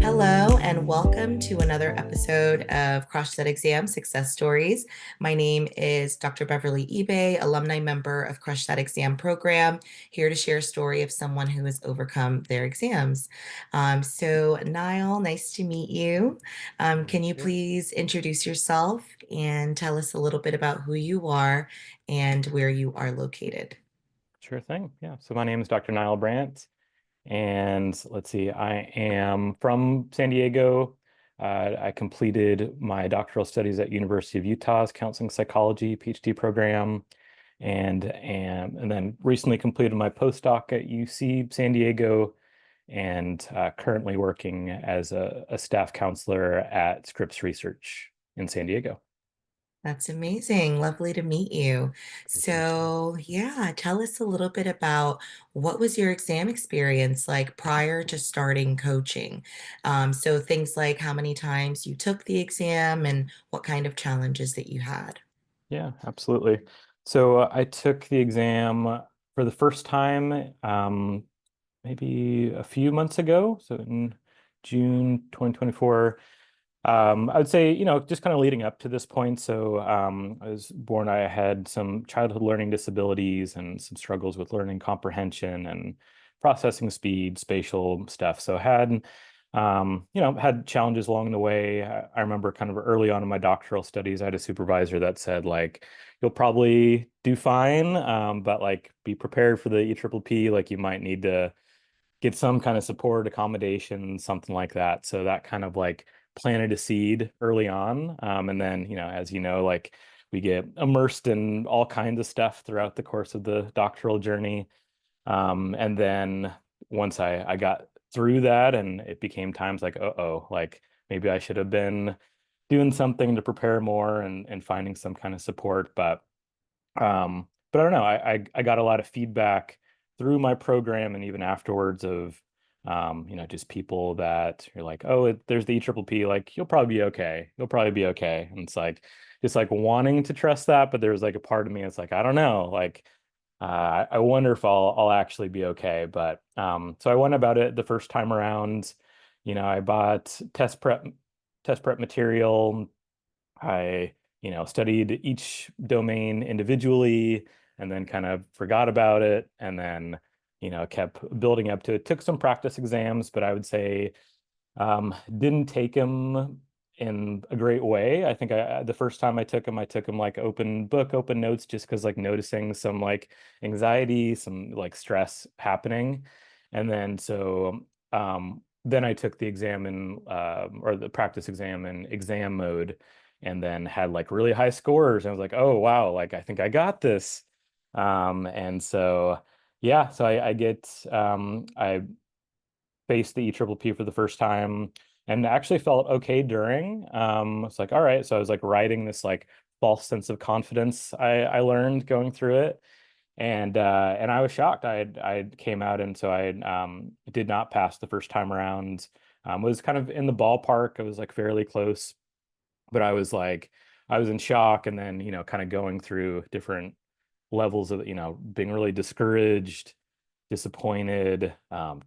Hello, and welcome to another episode of Crash Set Exam Success Stories. My name is Dr. Beverly eBay, alumni member of Crush That Exam program, here to share a story of someone who has overcome their exams. Nile, nice to meet you. Can you Yeah, please introduce yourself and tell us a little bit about who you are and where you are located? sure thing. Yeah. So my name is Dr. Nile Brandt, and let's see, I am from San Diego. I completed my doctoral studies at University of Utah's Counseling Psychology PhD program, and then recently completed my postdoc at UC San Diego, and currently working as a staff counselor at Scripps Research in San Diego. That's amazing. Lovely to meet you. Great to meet you. Yeah, tell us a little bit about what was your exam experience like prior to starting coaching? Things like how many times you took the exam and what kind of challenges that you had. Yeah, absolutely. So I took the exam for the first time maybe a few months ago. So in June 2024. I would say, just kind of leading up to this point. So I was born, I had some childhood learning disabilities and some struggles with learning comprehension and processing speed, spatial stuff. So had challenges along the way. I remember kind of early on in my doctoral studies, I had a supervisor that said, like, you'll probably do fine, but like be prepared for the EPPP, like you might need to get some kind of support, accommodation, something like that. So that kind of like planted a seed early on. And then, as you know, like we get immersed in all kinds of stuff throughout the course of the doctoral journey. And then once I got through that and it became times like, uh-oh, like maybe I should have been doing something to prepare more and finding some kind of support. But I don't know. I got a lot of feedback through my program and even afterwards of just people that you're like, oh, there's the EPPP, like you'll probably be okay. You'll probably be okay. And it's like just like wanting to trust that, but there's like a part of me that's like, I don't know, like I wonder if I'll actually be okay. But so I went about it the first time around. I bought test prep material. I, studied each domain individually and then kind of forgot about it and then, kept building up to it. Took some practice exams, but I would say didn't take them in a great way. I think the first time I took them like open book, open notes, just because like noticing some like anxiety, some like stress happening. And then I took the exam in or the practice exam in exam mode and then had like really high scores. And I was like, oh wow, like I think I got this. And so yeah, so I faced the EPPP for the first time and actually felt okay during. It's like, all right. So I was like riding this like false sense of confidence I learned going through it. And I was shocked. I came out and so I did not pass the first time around. Was kind of in the ballpark. I was like fairly close, but I was in shock and then, kind of going through different levels of, being really discouraged, disappointed,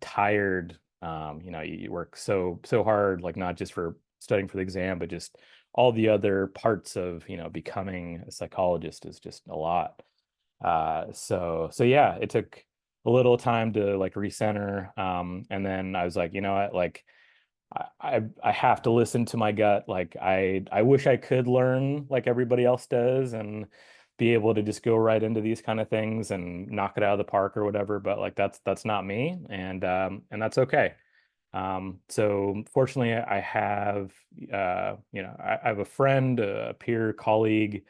tired. You work so hard, like not just for studying for the exam, but just all the other parts of, becoming a psychologist is just a lot. So yeah, it took a little time to like recenter. And then I was like, you know what, like I have to listen to my gut. Like I wish I could learn like everybody else does and be able to just go right into these kind of things and knock it out of the park or whatever. But like that's not me, and that's okay. So fortunately, I have I have a friend, a peer colleague,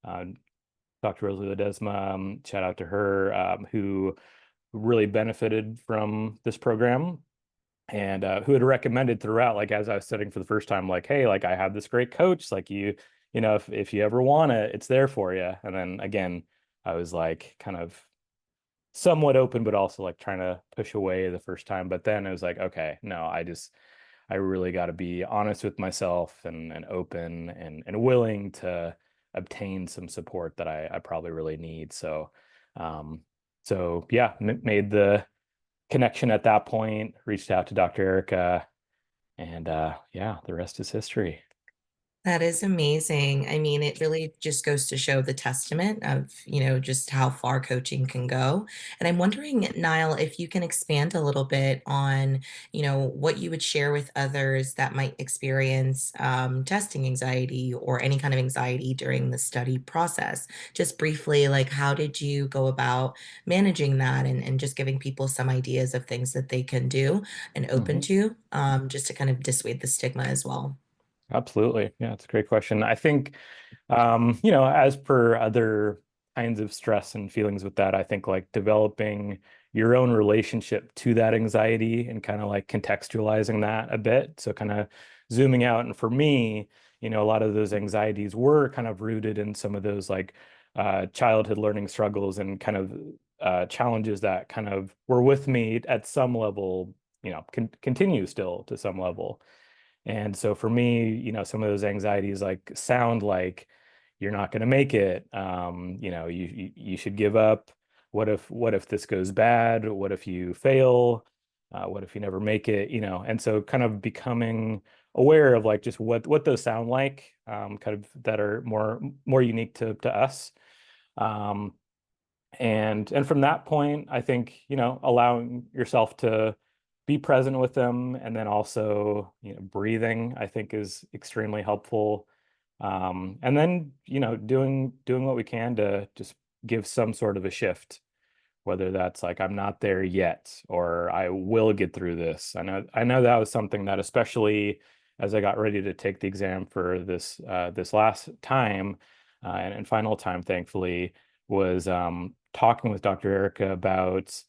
uh, Dr. Rosalie Ledesma. Shout out to her, who really benefited from this program and who had recommended throughout, like as I was studying for the first time, like, hey, like I have this great coach, like if you ever want it, it's there for you. And then again, I was like kind of somewhat open, but also like trying to push away the first time. But then it was like, okay, no, I really got to be honest with myself and open and willing to obtain some support that I probably really need. So So yeah, made the connection at that point, reached out to Dr. Erica, and yeah, the rest is history. That is amazing. I mean, it really just goes to show the testament of, just how far coaching can go. And I'm wondering, Niall, if you can expand a little bit on, what you would share with others that might experience testing anxiety or any kind of anxiety during the study process. Just briefly, like how did you go about managing that and just giving people some ideas of things that they can do and open Hmm. to, just to kind of dissuade the stigma as well. Absolutely. Yeah, it's a great question. I think as per other kinds of stress and feelings with that, I think like developing your own relationship to that anxiety and kind of like contextualizing that a bit. So kind of zooming out. And for me, a lot of those anxieties were kind of rooted in some of those like childhood learning struggles and kind of challenges that kind of were with me at some level, continue still to some level. And so for me, some of those anxieties like sound like you're not going to make it. You should give up. What if this goes bad? What if you fail? What if you never make it? And so kind of becoming aware of like just what those sound like, kind of that are more unique to us. Um, and from that point, I think, allowing yourself to be present with them and then also, breathing, I think is extremely helpful. And then, doing what we can to just give some sort of a shift, whether that's like I'm not there yet or I will get through this. I know that was something that especially as I got ready to take the exam for this last time and final time, thankfully, was talking with Dr. Erica about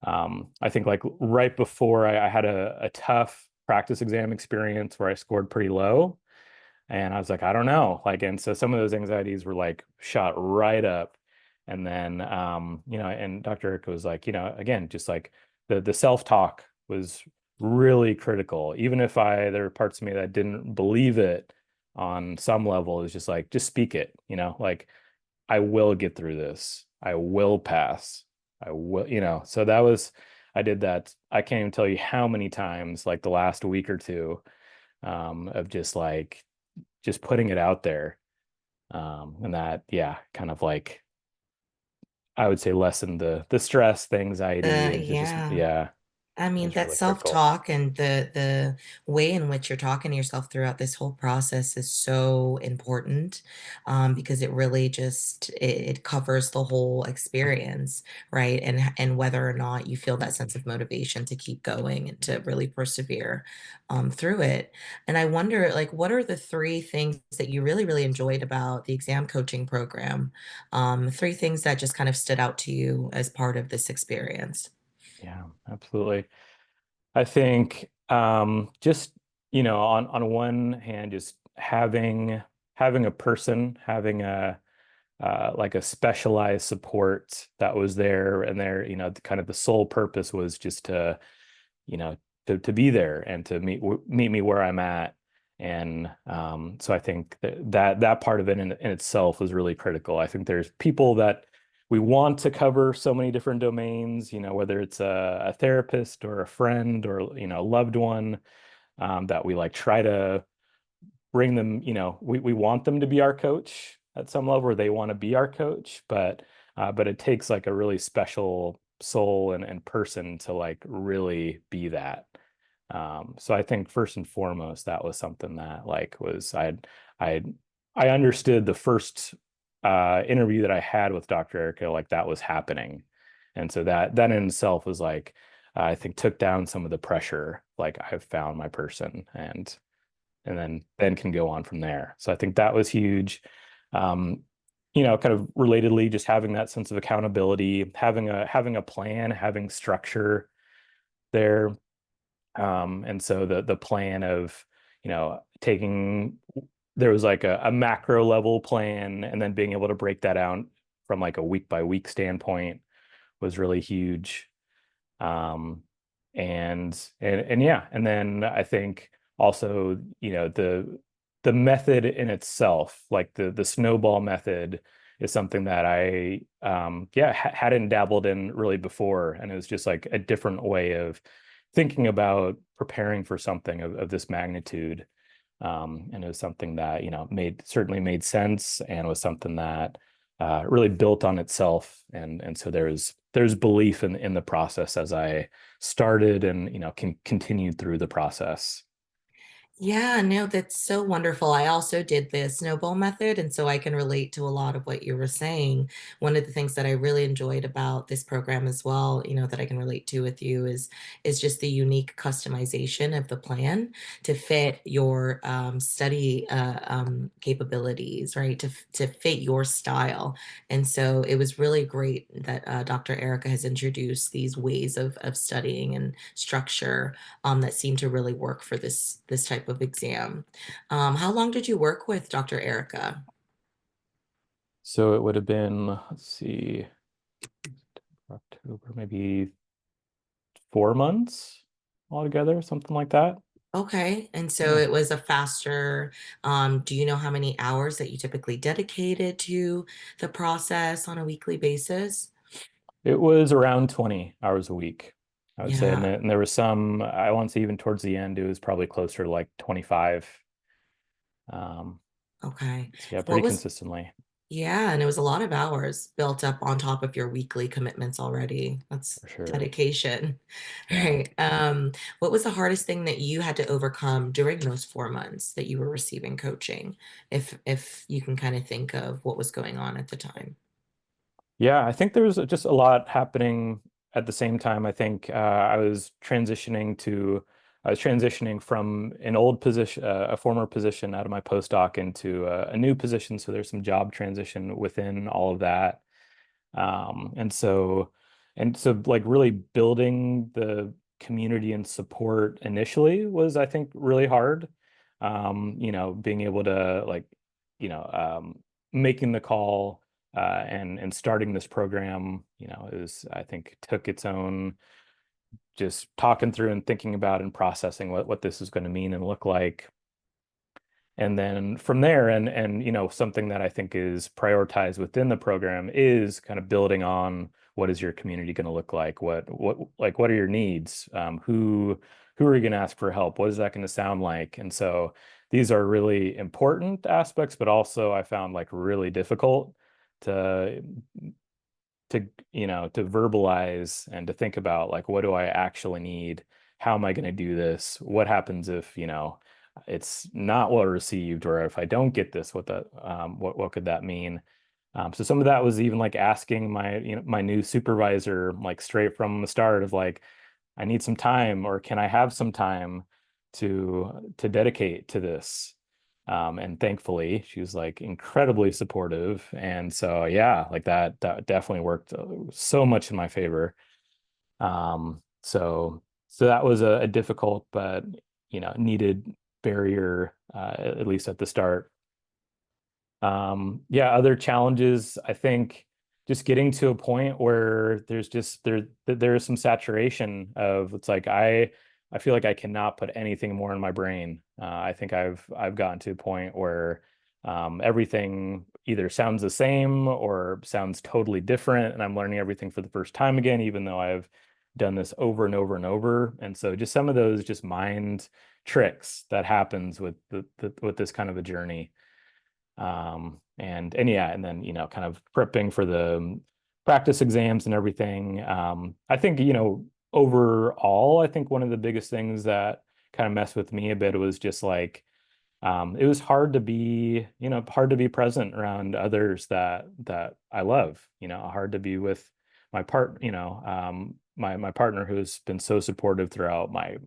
I think like right before I had a tough practice exam experience where I scored pretty low. And I was like, I don't know. Like, and so some of those anxieties were like shot right up. And then, and Dr. Eric was like, again, just like the self-talk was really critical. Even if there were parts of me that didn't believe it on some level, it's just like, just speak it, like I will get through this. I will pass. I will, so I did that. I can't even tell you how many times, like the last week or two, of just putting it out there. And that, yeah, kind of like I would say lessen the stress, the anxiety, and just Yeah. yeah, I mean, is that really critical. self-talk and the way in which you're talking to yourself throughout this whole process is so important, because it really just it covers the whole experience, right? And whether or not you feel that sense of motivation to keep going and to really persevere through it. And I wonder, like, what are the three things that you really, really enjoyed about the exam coaching program? Three things that just kind of stood out to you as part of this experience. Yeah, absolutely. I think just on one hand, just having a person, having a like a specialized support that was there, and there, kind of the sole purpose was just to you know, to be there and to meet me where I'm at. And so I think that part of it in itself was really critical. I think there's people that we want to cover so many different domains, whether it's a therapist or a friend or, a loved one, that we like try to bring them, we want them to be our coach at some level, or they want to be our coach, but it takes like a really special soul and person to like really be that. So I think first and foremost, that was something that like was I I understood the first interview that I had with Dr. Erica, like that was happening. And so that in itself was like I think took down some of the pressure, like I've found my person and then can go on from there. So I think that was huge. Um, kind of relatedly, just having that sense of accountability, having a plan, having structure there. And so the plan of, taking there was like a macro level plan and then being able to break that out from like a week by week standpoint was really huge. Um, and yeah, and then I think also, the method in itself, like the snowball method, is something that I yeah hadn't dabbled in really before, and it was just like a different way of thinking about preparing for something of this magnitude. And it was something that, made certainly made sense and was something that really built on itself. And so there's belief in the process as I started and, continued through the process. Yeah, no, that's so wonderful. I also did the snowball method, and so I can relate to a lot of what you were saying. One of the things that I really enjoyed about this program as well, that I can relate to with you is just the unique customization of the plan to fit your study capabilities, right? To fit your style. And so it was really great that Dr. Erica has introduced these ways of studying and structure that seem to really work for this type of exam. How long did you work with Dr. Erica? So it would have been, let's see, October, maybe 4 months altogether, something like that. Okay, and so Yeah. it was a faster, do you know how many hours that you typically dedicated to the process on a weekly basis? It was around 20 hours a week, I would say. And, Yeah, and there was some, I want to say even towards the end, it was probably closer to like 25. Um, okay. so yeah, What pretty was, consistently, yeah, and it was a lot of hours built up on top of your weekly commitments already. That's for sure. dedication. Yeah. Right. What was the hardest thing that you had to overcome during those 4 months that you were receiving coaching? If you can kind of think of what was going on at the time. Yeah, I think there's just a lot happening at the same time. I think I was transitioning from an old position, a former position out of my postdoc into a new position. So there's some job transition within all of that. And so like really building the community and support initially was, I think, really hard. Being able to like, you know, making the call and starting this program, I think took its own just talking through and thinking about and processing what this is going to mean and look like. And then from there, and something that I think is prioritized within the program is kind of building on what is your community going to look like? What are your needs? Who are you going to ask for help? What is that going to sound like? And so these are really important aspects, but also I found like really difficult to to verbalize and to think about like what do I actually need? How am I going to do this? What happens if, it's not well received, or if I don't get this, what could that mean? So some of that was even like asking my new supervisor like straight from the start of like, I need some time, or can I have some time to dedicate to this? And thankfully, she was like incredibly supportive, and so yeah, like that definitely worked so much in my favor. So that was a difficult but needed barrier, at least at the start. Yeah, other challenges, I think just getting to a point where there is some saturation of it's like I feel like I cannot put anything more in my brain. I think I've gotten to a point where everything either sounds the same or sounds totally different, and I'm learning everything for the first time again, even though I've done this over and over and over. And so just some of those just mind tricks that happens with this kind of a journey. And yeah, and then kind of prepping for the practice exams and everything. I think overall, I think one of the biggest things that kind of messed with me a bit was just like it was hard to be present around others that I love. Hard to be with my partner who's been so supportive throughout my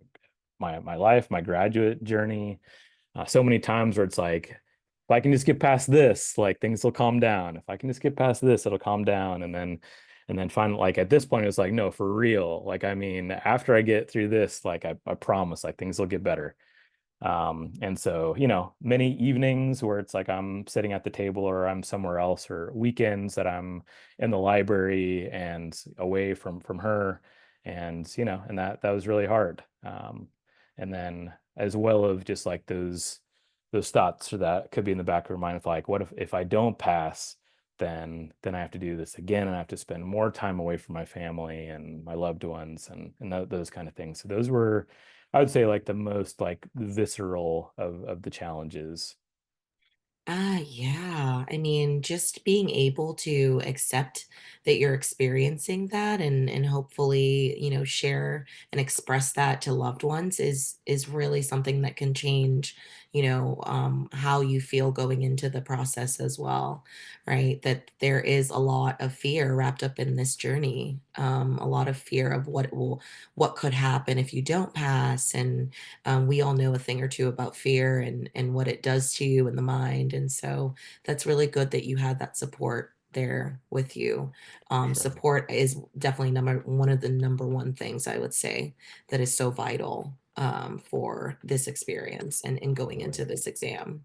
life, my graduate journey, so many times where it's like, if I can just get past this, like things will calm down. If I can just get past this, it'll calm down. And then finally, like at this point, it was like, no, for real. Like, I mean, after I get through this, like I promise, like things will get better. And so, many evenings where it's like I'm sitting at the table or I'm somewhere else, or weekends that I'm in the library and away from her. And that was really hard. And then as well of just like those thoughts that could be in the back of your mind of like, what if I don't pass? then I have to do this again, and I have to spend more time away from my family and my loved ones, and those kind of things. So those were, I would say, like the most like visceral of the challenges. Yeah. I mean, just being able to accept that you're experiencing that and hopefully, share and express that to loved ones is really something that can change, how you feel going into the process as well, right? That there is a lot of fear wrapped up in this journey. A lot of fear of what could happen if you don't pass, and we all know a thing or two about fear and what it does to you in the mind. And so that's really good that you had that support there with you. For sure. Support is definitely one of the number one things I would say that is so vital for this experience and going Totally. into this exam.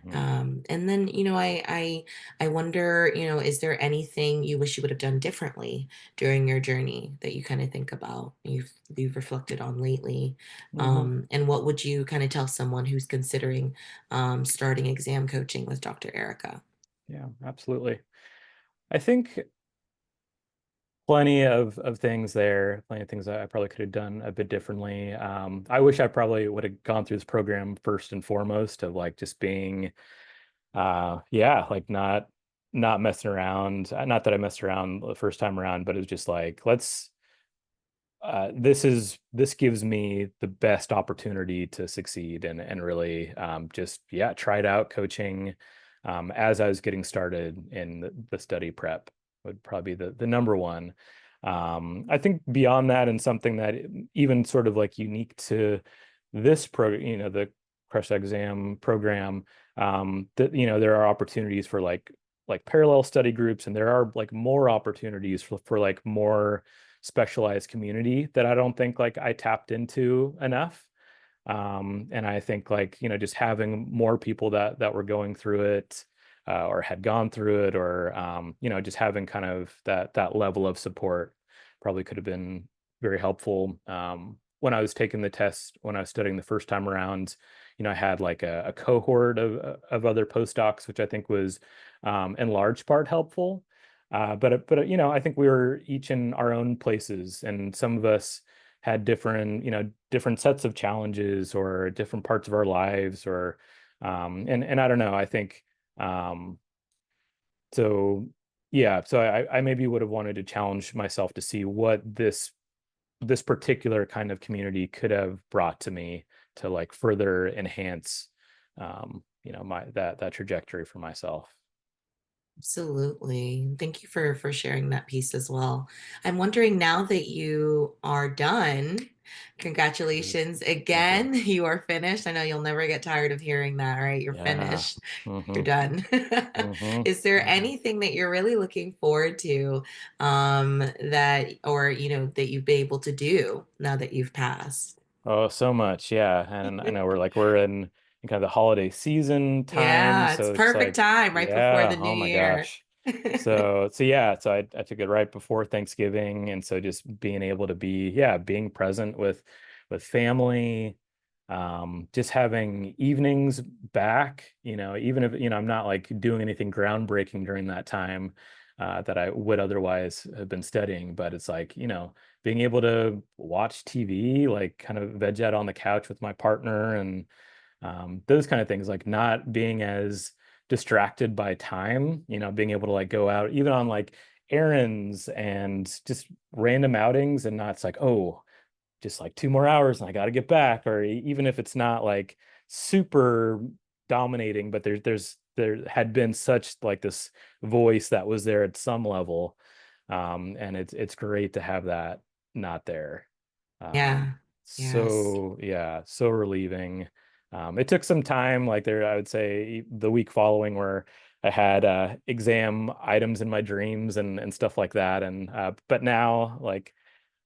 Hmm. And then, I wonder, is there anything you wish you would have done differently during your journey that you kind of think about, you've reflected on lately? Hmm. And what would you kind of tell someone who's considering starting exam coaching with Dr. Erica? Yeah, absolutely. I think plenty of things there, plenty of things I probably could have done a bit differently. I wish I probably would have gone through this program first and foremost of like just being, yeah, like not messing around. Not that I messed around the first time around, but it was just like, this gives me the best opportunity to succeed and really just yeah, tried out coaching as I was getting started in the study prep would probably be the number one. I think beyond that, and something that even sort of like unique to this program, the crush exam program, that there are opportunities for like parallel study groups, and there are like more opportunities for like more specialized community that I don't think like I tapped into enough. And I think like, just having more people that were going through it, or had gone through it, or just having kind of that level of support probably could have been very helpful. When I was taking the test, when I was studying the first time around, I had like a cohort of other postdocs, which I think was in large part helpful. But I think we were each in our own places, and some of us had different sets of challenges or different parts of our lives, or and I don't know. I think um, so. Yeah, so I maybe would have wanted to challenge myself to see what this particular kind of community could have brought to me to like further enhance my that trajectory for myself. Absolutely. Thank you for sharing that piece as well. I'm wondering, now that you are done, Great. congratulations Thank you. again. You are finished. I know you'll never get tired of hearing that, right? You're Yeah. finished. You're Hmm. done. Hmm. Is there Hmm. anything that you're really looking forward to, that, or that you've been able to do now that you've passed? Oh, so much. Yeah. And I know we're in kind of the holiday season time. Yeah, it's So it's perfect like, time right before yeah, the new oh my year. gosh. So yeah, so I took it right before Thanksgiving. And so just being able to be, yeah, being present with family, just having evenings back, even if, I'm not like doing anything groundbreaking during that time, that I would otherwise have been studying. But it's like, being able to watch TV, like kind of veg out on the couch with my partner, and those kind of things, like not being as distracted by time, being able to like go out even on like errands and just random outings, and not, it's like, oh, just like 2 more hours and I got to get back, or even if it's not like super dominating, but there had been such like this voice that was there at some level, and it's great to have that not there. um Yeah. Yes. so yeah, so relieving. It took some time, like there, I would say the week following, where I had exam items in my dreams and stuff like that, and but now like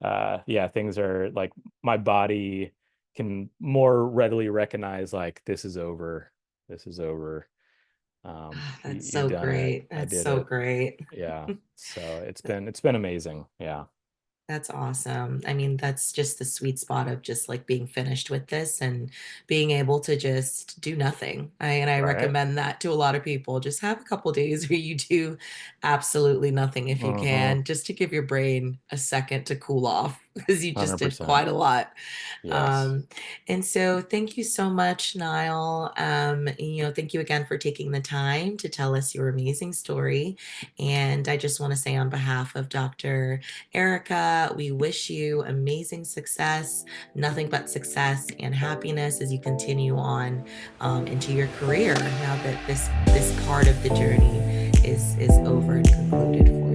yeah, things are like my body can more readily recognize like this is over, this is over. Ah, that's You've so done it, great. I That's did so it. great. Yeah, so it's been amazing. Yeah. That's awesome. I mean, that's just the sweet spot of just like being finished with this and being able to just do nothing. And I Right. recommend that to a lot of people. Just have a couple days where you do absolutely nothing if you Mm-hmm. can, just to give your brain a second to cool off because you just did 100%. quite a lot. Yes. Um, and so thank you so much, Niall. Thank you again for taking the time to tell us your amazing story. And I just want to say on behalf of Dr. Erica, we wish you amazing success, nothing but success and happiness as you continue on into your career now that this part of the journey is over and concluded for